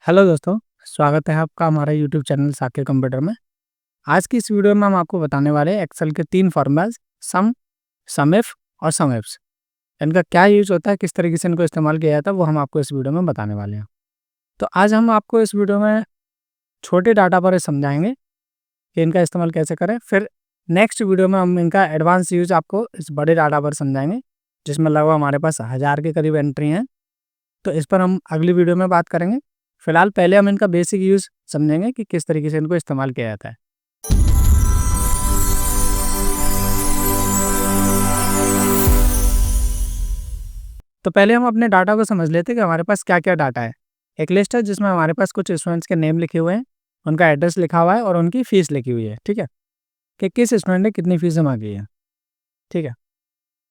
Hello दोस्तों, स्वागत है आपका हमारे यूट्यूब चैनल साकेत कंप्यूटर में। आज की इस वीडियो में हम आपको बताने वाले हैं एक्सेल के 3 फॉर्मूलाज सम, सम इफ और सम इफ्स। इनका क्या यूज़ होता है, किस तरीके से इनको इस्तेमाल किया जाता है, वो हम आपको इस वीडियो में बताने वाले हैं। तो आज हम आपको इस वीडियो में छोटे डाटा पर समझाएंगे कि इनका इस्तेमाल कैसे करें। फिर नेक्स्ट वीडियो में हम इनका एडवांस यूज़ आपको इस बड़े डाटा पर समझाएंगे, जिसमें लगभग हमारे पास 1000 के करीब एंट्री हैं। तो इस पर हम अगली वीडियो में बात करेंगे। फिलहाल पहले हम इनका बेसिक यूज़ समझेंगे कि किस तरीके से इनको इस्तेमाल किया जाता है। तो पहले हम अपने डाटा को समझ लेते हैं कि हमारे पास क्या-क्या डाटा है। एक लिस्ट है जिसमें हमारे पास कुछ स्टूडेंट्स के नेम लिखे हुए हैं, उनका एड्रेस लिखा हुआ है और उनकी फ़ीस लिखी हुई है, ठीक है? कि किस स्टूडेंट ने कितनी फ़ीस जमा की है, ठीक है?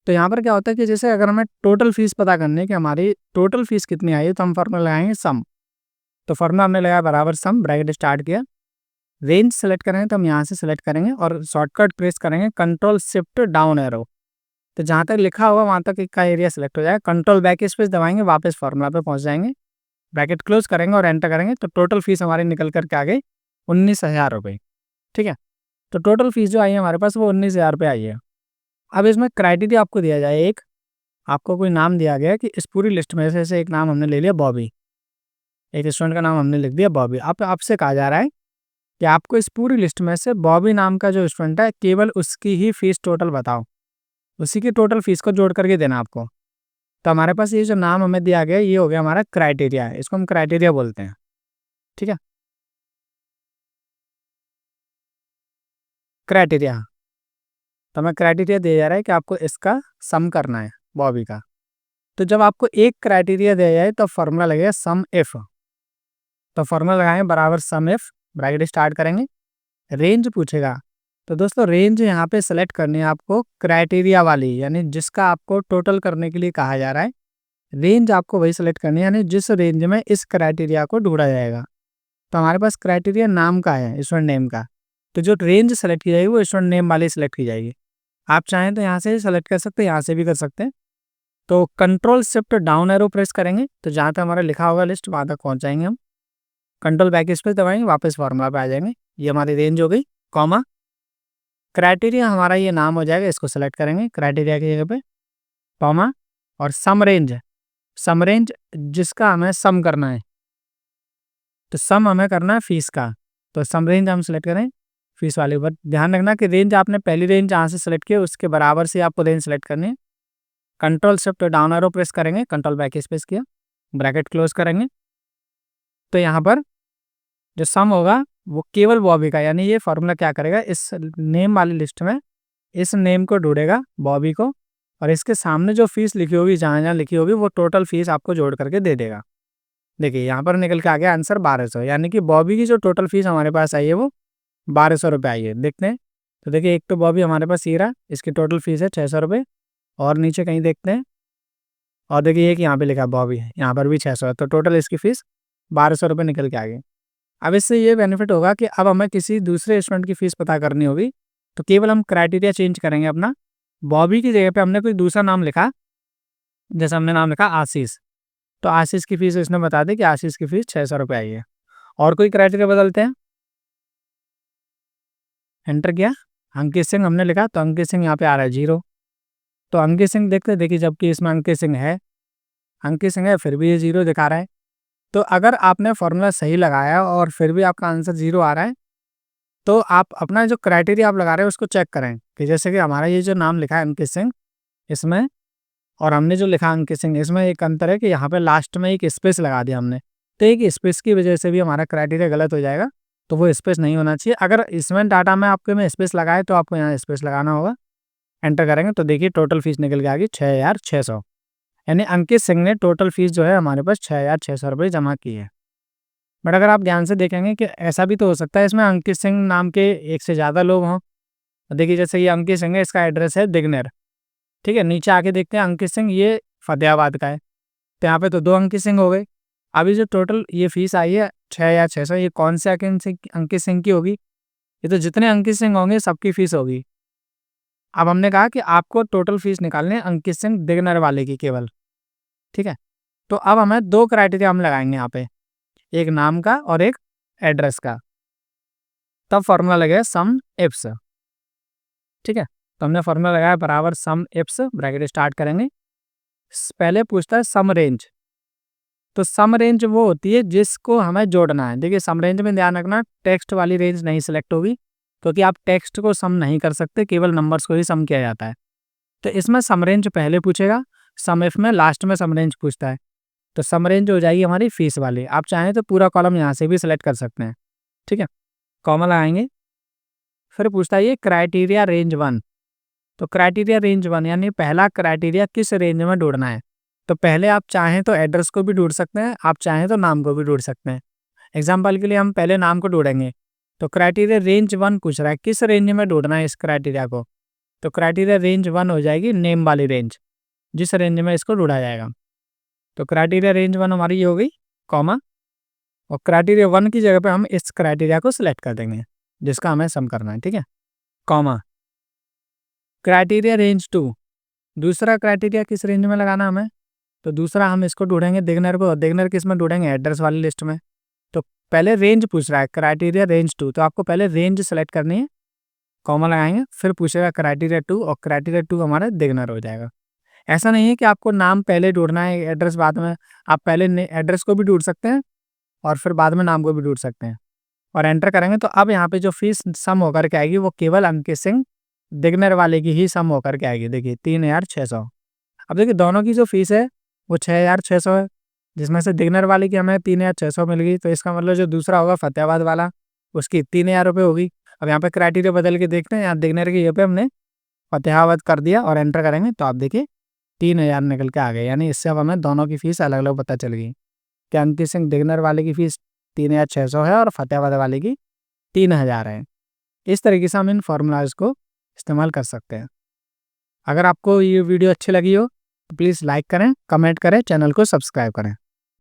तो यहाँ पर क्या होता है कि जैसे अगर हमें टोटल फ़ीस पता करनी है कि हमारी टोटल फ़ीस कितनी आई है, तो हम फ़ॉर्मूला लगाएँगे सम। तो फ़ॉर्मूला हमने लगाया बराबर सम, ब्रैकेट स्टार्ट किया। रेंज सेलेक्ट करेंगे तो हम यहाँ से सेलेक्ट करेंगे और शॉर्टकट प्रेस करेंगे कंट्रोल शिफ्ट डाउन एरो। तो जहाँ तक लिखा होगा वहाँ तक का एरिया सेलेक्ट हो जाएगा। कंट्रोल बैक स्पेस दबाएंगे, वापस फार्मूला पे पहुँच जाएंगे, ब्रैकेट क्लोज करेंगे और एंटर करेंगे। तो टोटल फीस हमारी निकल करके आ गई 19,000 रुपये, ठीक है? तो टोटल फीस जो आई है हमारे पास वो 19,000 रुपये आई है। अब इसमें क्राइटेरिया आपको दिया जाए, एक आपको कोई नाम दिया गया कि इस पूरी लिस्ट में से एक नाम हमने ले लिया बॉबी, एक स्टूडेंट का नाम हमने लिख दिया बॉबी। अब आपसे कहा जा रहा है कि आपको इस पूरी लिस्ट में से बॉबी नाम का जो स्टूडेंट है केवल उसकी ही फीस टोटल बताओ, उसी की टोटल फीस को जोड़ करके देना आपको। तो हमारे पास ये जो नाम हमें दिया गया ये हो गया हमारा क्राइटेरिया है, इसको हम क्राइटेरिया बोलते हैं, ठीक है? क्राइटेरिया, तो हमें क्राइटेरिया दिया जा रहा है कि आपको इसका सम करना है बॉबी का। तो जब आपको एक क्राइटेरिया दिया जाए तो फॉर्मूला लगेगा सम इफ। तो फॉर्मूला लगाएंगे बराबर सम इफ, ब्रैकेट स्टार्ट करेंगे, रेंज पूछेगा। तो दोस्तों रेंज यहाँ पे सेलेक्ट करनी है आपको क्राइटेरिया वाली, यानी जिसका आपको टोटल करने के लिए कहा जा रहा है। रेंज आपको वही सेलेक्ट करनी है, यानी जिस रेंज में इस क्राइटेरिया को ढूंढा जाएगा। तो हमारे पास क्राइटेरिया नाम का है, स्टूडेंट नेम का। तो जो रेंज सेलेक्ट की जाएगी वो स्टूडेंट नेम वाली सेलेक्ट की जाएगी। आप चाहें तो यहाँ से सेलेक्ट कर सकते हैं, यहाँ से भी कर सकते हैं। तो control shift down arrow press करेंगे तो जहाँ तक हमारा लिखा होगा लिस्ट वहाँ तक पहुँच जाएंगे हम। कंट्रोल बैक स्पेस दबाएंगे, वापस फार्मूला पे आ जाएंगे। ये हमारी रेंज हो गई, कॉमा क्राइटेरिया हमारा ये नाम हो जाएगा, इसको सेलेक्ट करेंगे क्राइटेरिया की जगह पे, कॉमा और सम रेंज जिसका हमें सम करना है। तो सम हमें करना है फीस का, तो सम रेंज हम सेलेक्ट करें फीस वाले ऊपर। ध्यान रखना कि रेंज आपने पहली रेंज जहाँ से सेलेक्ट किया उसके बराबर से आपको रेंज सेलेक्ट करनी है। Control shift down arrow press करेंगे, कंट्रोल बैक स्पेस किया, ब्रैकेट क्लोज करेंगे। तो यहाँ पर जो सम होगा वो केवल बॉबी का, यानी ये फॉर्मूला क्या करेगा, इस नेम वाली लिस्ट में इस नेम को ढूंढेगा बॉबी को, और इसके सामने जो फीस लिखी होगी जहाँ जहाँ लिखी होगी वो टोटल फीस आपको जोड़ करके दे देगा। देखिए यहाँ पर निकल के आ गया आंसर 1200, यानी कि बॉबी की जो टोटल फीस हमारे पास आई है वो 1200 रुपये आई है। देखते हैं, तो देखिए एक तो बॉबी हमारे पास ये रहा, इसकी टोटल फीस है 600 रुपये। और नीचे कहीं देखते हैं, और देखिए एक यहाँ पे लिखा बॉबी है, यहाँ पर भी 600 है। तो टोटल इसकी फीस 1200 रुपये निकल के आ गई। अब इससे ये बेनिफिट होगा कि अब हमें किसी दूसरे स्टूडेंट की फ़ीस पता करनी होगी तो केवल हम क्राइटेरिया चेंज करेंगे अपना। बॉबी की जगह पे हमने कोई दूसरा नाम लिखा, जैसे हमने नाम लिखा आशीष, तो आशीष की फ़ीस इसने बता दी कि आशीष की फ़ीस 600 रुपये आई है। और कोई क्राइटेरिया बदलते हैं, एंटर किया, अंकित सिंह हमने लिखा तो अंकित सिंह यहाँ पे आ रहा है 0। तो अंकित सिंह देखते हैं, देखिए जबकि इसमें अंकित सिंह है फिर भी ये 0 दिखा रहा है। तो अगर आपने फॉर्मूला सही लगाया और फिर भी आपका आंसर 0 आ रहा है, तो आप अपना जो क्राइटेरिया आप लगा रहे हैं उसको चेक करें कि जैसे कि हमारा ये जो नाम लिखा है अंकित सिंह, इसमें और हमने जो लिखा अंकित सिंह, इसमें एक अंतर है कि यहाँ पे लास्ट में एक स्पेस लगा दिया हमने। तो एक स्पेस की वजह से भी हमारा क्राइटेरिया गलत हो जाएगा, तो वो स्पेस नहीं होना चाहिए। अगर इसमें डाटा में आपके में स्पेस लगाए तो आपको यहाँ स्पेस लगाना होगा। एंटर करेंगे तो देखिए टोटल फीस निकल के आ गई 6,600, यानी अंकित सिंह ने टोटल फीस जो है हमारे पास 6,600 रुपये जमा की है। बट अगर आप ध्यान से देखेंगे कि ऐसा भी तो हो सकता है इसमें अंकित सिंह नाम के एक से ज़्यादा लोग हों। देखिए जैसे ये अंकित सिंह है, इसका एड्रेस है दिग्नेर, ठीक है? नीचे आके देखते हैं अंकित सिंह ये फतेहाबाद का है, तो यहाँ पे तो 2 अंकित सिंह हो गए। अभी जो टोटल ये फीस आई है 6,600, ये कौन से अंकित सिंह की होगी? ये तो जितने अंकित सिंह होंगे सबकी फीस होगी। अब हमने कहा कि आपको टोटल फीस निकालनी है अंकित सिंह दिग्नेर वाले की केवल, ठीक है? तो अब हमें 2 क्राइटेरिया हम लगाएंगे यहाँ पे। एक नाम का और एक एड्रेस का, तब फॉर्मूला लगेगा सम इफ्स। ठीक है, तो हमने फॉर्मूला लगाया बराबर सम इफ्स, ब्रैकेट स्टार्ट करेंगे। पहले पूछता है सम रेंज, तो सम रेंज वो होती है जिसको हमें जोड़ना है। देखिए सम रेंज में ध्यान रखना टेक्स्ट वाली रेंज नहीं सिलेक्ट होगी, क्योंकि आप टेक्स्ट को सम नहीं कर सकते, केवल नंबर्स को ही सम किया जाता है। तो इसमें सम रेंज पहले पूछेगा, सम इफ में लास्ट में सम रेंज पूछता है। तो सम रेंज हो जाएगी हमारी फीस वाली। आप चाहें तो पूरा कॉलम यहाँ से भी सिलेक्ट कर सकते हैं। ठीक है, कॉमा लगाएंगे। फिर पूछता है ये क्राइटेरिया रेंज 1। तो क्राइटेरिया रेंज 1 यानी पहला क्राइटेरिया किस रेंज में ढूंढना है। तो पहले आप चाहें तो एड्रेस को भी ढूंढ सकते हैं, आप चाहें तो नाम को भी ढूंढ सकते हैं। एग्जाम्पल के लिए हम पहले नाम को ढूंढेंगे। तो क्राइटेरिया रेंज 1 पूछ रहा है किस रेंज में ढूंढना है इस क्राइटेरिया को। तो क्राइटेरिया रेंज 1 हो जाएगी नेम वाली रेंज, जिस रेंज में इसको ढूंढा जाएगा। तो क्राइटेरिया रेंज 1 हमारी ये हो गई, कॉमा, और क्राइटेरिया 1 की जगह पे हम इस क्राइटेरिया को सिलेक्ट कर देंगे जिसका हमें सम करना है। ठीक है, कॉमा, क्राइटेरिया रेंज 2, दूसरा क्राइटेरिया किस रेंज में लगाना हमें। तो दूसरा हम इसको ढूंढेंगे दिग्नर को। दिग्नर किस में ढूंढेंगे, एड्रेस वाली लिस्ट में। तो पहले रेंज पूछ रहा है क्राइटेरिया रेंज 2, तो आपको पहले रेंज सेलेक्ट करनी है, कॉमा लगाएंगे, फिर पूछेगा क्राइटेरिया 2, और क्राइटेरिया 2 हमारा दिग्नर हो जाएगा। ऐसा नहीं है कि आपको नाम पहले ढूंढना है एड्रेस बाद में, आप पहले एड्रेस को भी ढूंढ सकते हैं और फिर बाद में नाम को भी ढूंढ सकते हैं। और एंटर करेंगे तो अब यहाँ पे जो फीस सम होकर के आएगी वो केवल अंकित सिंह दिग्नर वाले की ही सम होकर के आएगी। देखिए 3600। अब देखिए दोनों की जो फीस है वो 6600 है, जिसमें से दिग्नर वाले की हमें 3600 मिल गई। तो इसका मतलब जो दूसरा होगा फतेहाबाद वाला, उसकी 3000 रुपये होगी। अब यहाँ पे क्राइटेरिया बदल के देखते हैं, यहाँ दिग्नर की ये पे हमने फतेहाबाद कर दिया और एंटर करेंगे तो आप देखिए 3000 निकल के आ गए। यानी इससे अब हमें दोनों की फीस अलग अलग पता चल गई कि अंकित सिंह दिग्नर वाले की फीस 3600 है और फतेहाबाद वाले की 3000 है। इस तरीके से हम इन फॉर्मूलाज को इस्तेमाल कर सकते हैं। अगर आपको ये वीडियो अच्छी लगी हो तो प्लीज़ लाइक करें, कमेंट करें, चैनल को सब्सक्राइब करें।